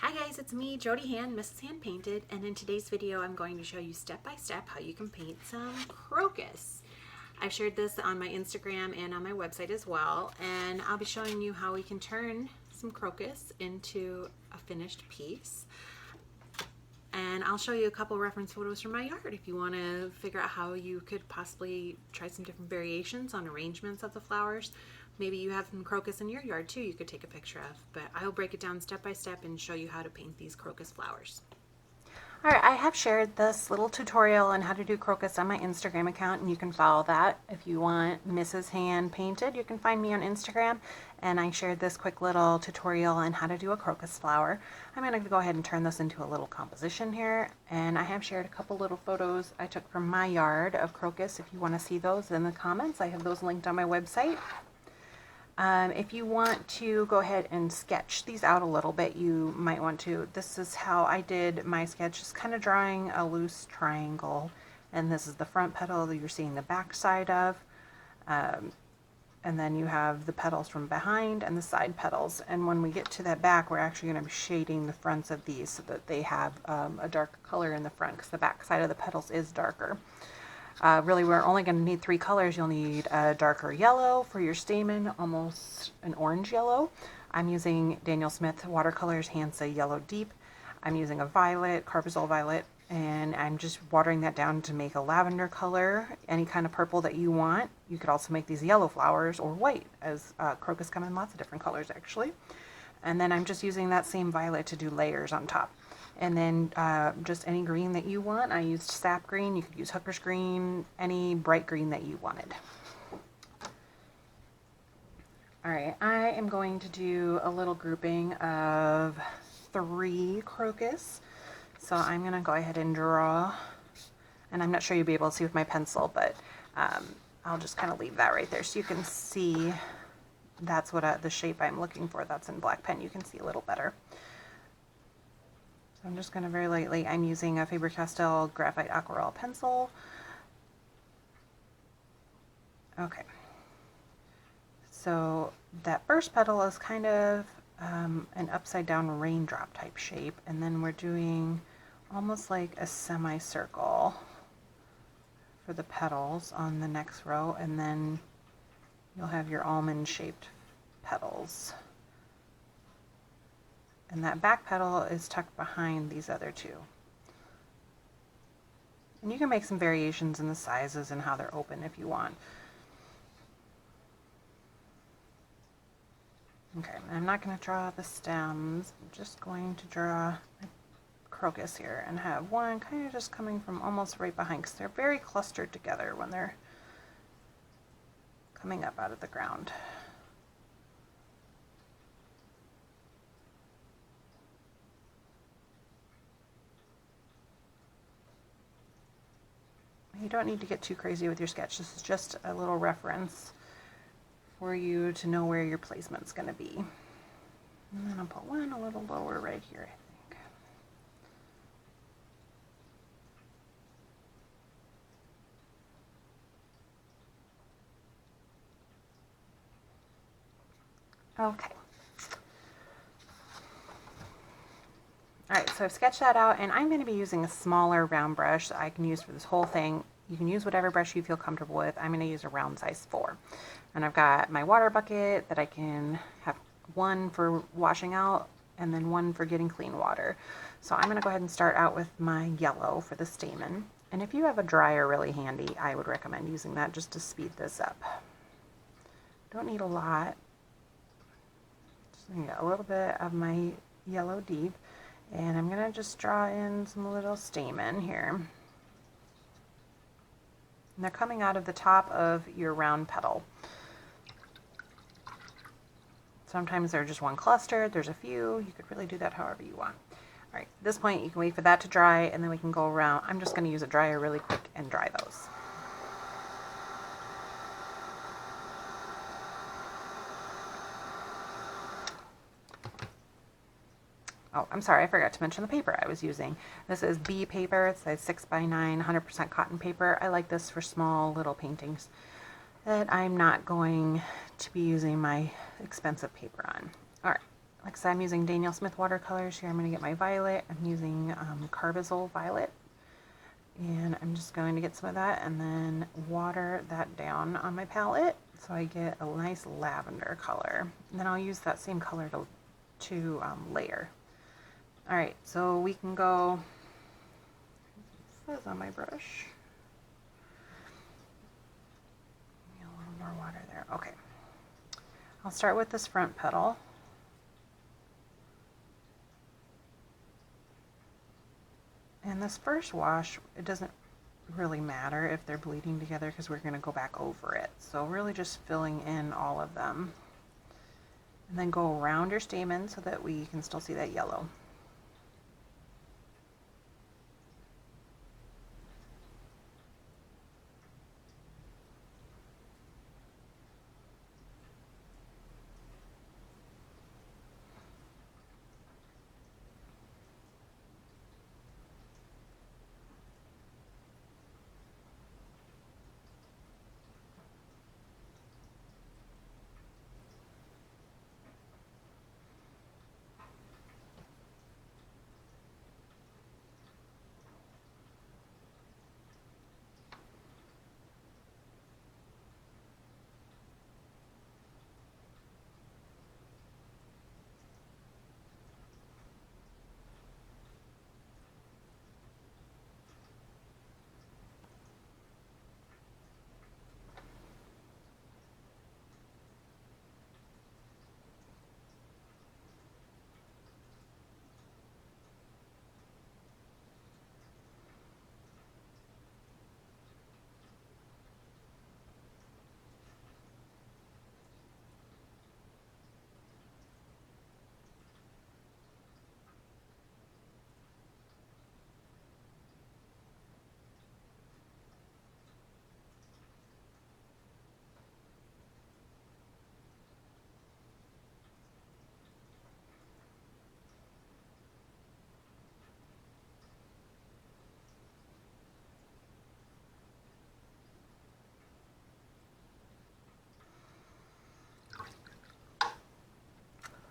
Hi guys, it's me, Jody Hand, Mrs. Hand Painted, and in today's video I'm going to show you step by step how you can paint some crocus. I've shared this on my Instagram and on my website as well, and I'll be showing you how we can turn some crocus into a finished piece. And I'll show you a couple reference photos from my yard if you want to figure out how you could possibly try some different variations on arrangements of the flowers. Maybe you have some crocus in your yard too you could take a picture of, but I'll break it down step by step and show you how to paint these crocus flowers. Alright, I have shared this little tutorial on how to do crocus on my Instagram account, and you can follow that. If you want Mrs. Hand Painted, you can find me on Instagram, and I shared this quick little tutorial on how to do a crocus flower. I'm going to go ahead and turn this into a little composition here, and I have shared a couple little photos I took from my yard of crocus. If you want to see those in the comments, I have those linked on my website. If you want to go ahead and sketch these out a little bit, you might want to. This is how I did my sketch, just kind of drawing a loose triangle. And this is the front petal that you're seeing the back side of. And then you have the petals from behind and the side petals. And when we get to that back, we're actually going to be shading the fronts of these so that they have a darker color in the front, because the back side of the petals is darker. Really, we're only going to need 3 colors. You'll need a darker yellow for your stamen, almost an orange yellow. I'm using Daniel Smith Watercolors Hansa Yellow Deep. I'm using a violet, Carbazole violet, and I'm just watering that down to make a lavender color, any kind of purple that you want. You could also make these yellow flowers or white, as crocus come in lots of different colors actually. And then I'm just using that same violet to do layers on top. And then just any green that you want. I used sap green. You could use hooker's green, any bright green that you wanted. Alright, I am going to do a little grouping of 3 crocus. So I'm going to go ahead and draw, and I'm not sure you'll be able to see with my pencil, but I'll just kind of leave that right there so you can see that's what the shape I'm looking for. That's in black pen. You can see a little better. So I'm just going to very lightly, I'm using a Faber-Castell graphite aquarelle pencil. Okay. So that first petal is kind of an upside down raindrop type shape, and then we're doing almost like a semicircle for the petals on the next row, and then you'll have your almond shaped petals. And that back petal is tucked behind these other 2. And you can make some variations in the sizes and how they're open if you want. Okay, I'm not going to draw the stems. I'm just going to draw my crocus here and have one kind of just coming from almost right behind, because they're very clustered together when they're coming up out of the ground. You don't need to get too crazy with your sketch. This is just a little reference for you to know where your placement's going to be. And then I'll put one a little lower right here, I think. Okay. Alright, so I've sketched that out, and I'm going to be using a smaller round brush that I can use for this whole thing. You can use whatever brush you feel comfortable with. I'm going to use a round size 4. And I've got my water bucket that I can have one for washing out and then one for getting clean water. So I'm going to go ahead and start out with my yellow for the stamen. And if you have a dryer really handy, I would recommend using that just to speed this up. Don't need a lot. Just need a little bit of my yellow deep. And I'm going to just draw in some little stamen here. And they're coming out of the top of your round petal. Sometimes they're just one cluster, there's a few. You could really do that however you want. Alright, at this point you can wait for that to dry, and then we can go around. I'm just going to use a dryer really quick and dry those. Oh, I'm sorry, I forgot to mention the paper I was using. This is B paper. It's size 6x9, 100% cotton paper. I like this for small little paintings that I'm not going to be using my expensive paper on. Alright, Like I said, I'm using Daniel Smith watercolors here. I'm going to get my violet. I'm using Carbazole violet. And I'm just going to get some of that and then water that down on my palette so I get a nice lavender color. And then I'll use that same color to layer. All right, so we can go, it says on my brush. A little more water there. Okay. I'll start with this front petal. And this first wash, it doesn't really matter if they're bleeding together because we're going to go back over it. So really just filling in all of them. And then go around your stamen so that we can still see that yellow.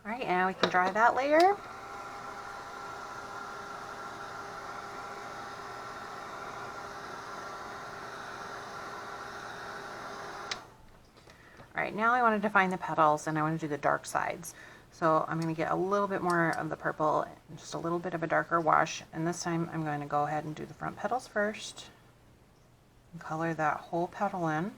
All right, and we can dry that layer. All right, now I want to define the petals and I want to do the dark sides. So I'm going to get a little bit more of the purple, just a little bit of a darker wash, and this time I'm going to go ahead and do the front petals first and color that whole petal in.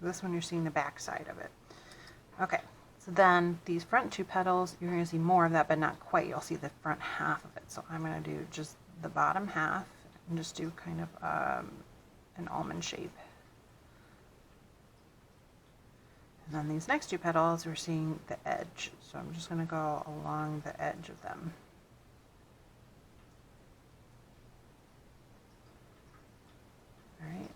This one you're seeing the back side of it. Okay, so then these front two petals, you're going to see more of that, but not quite. You'll see the front half of it. So I'm going to do just the bottom half and just do kind of an almond shape. And then these next two petals, we're seeing the edge. So I'm just going to go along the edge of them. All right.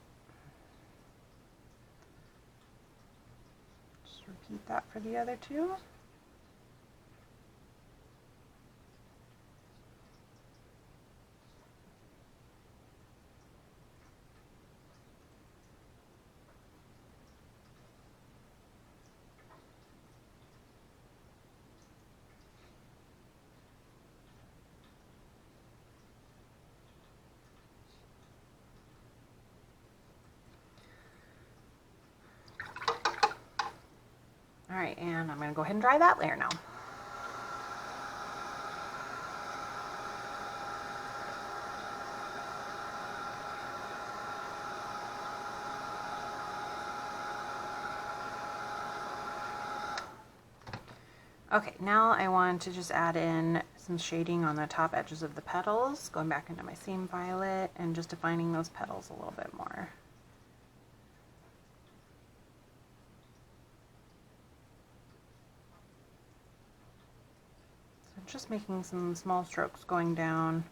Repeat that for the other two. All right, and I'm going to go ahead and dry that layer now. Okay, now I want to just add in some shading on the top edges of the petals, going back into my same violet and just defining those petals a little bit more. So just making some small strokes going down.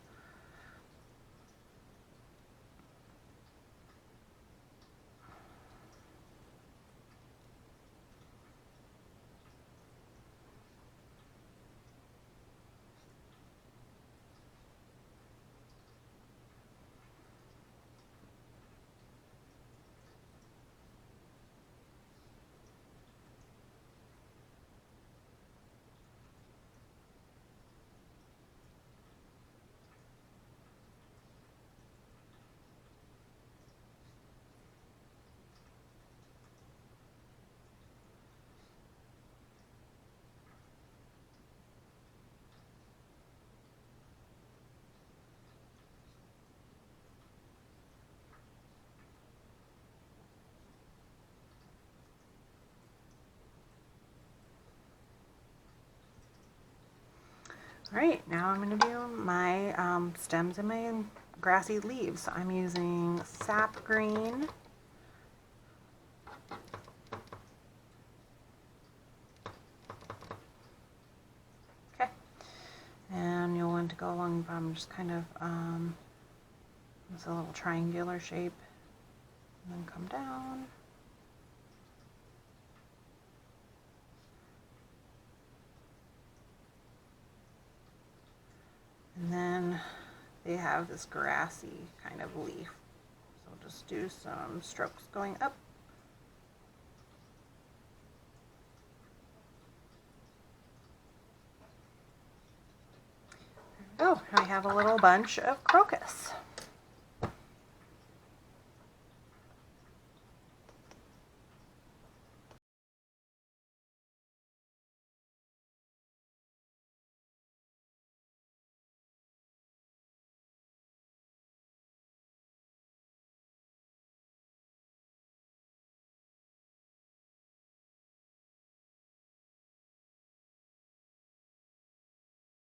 Alright, now I'm going to do my stems and my grassy leaves. So I'm using sap green, okay, and you'll want to go along the bottom, just kind of it's a little triangular shape, and then come down. And then they have this grassy kind of leaf. So just do some strokes going up. There we go. I have a little bunch of crocus.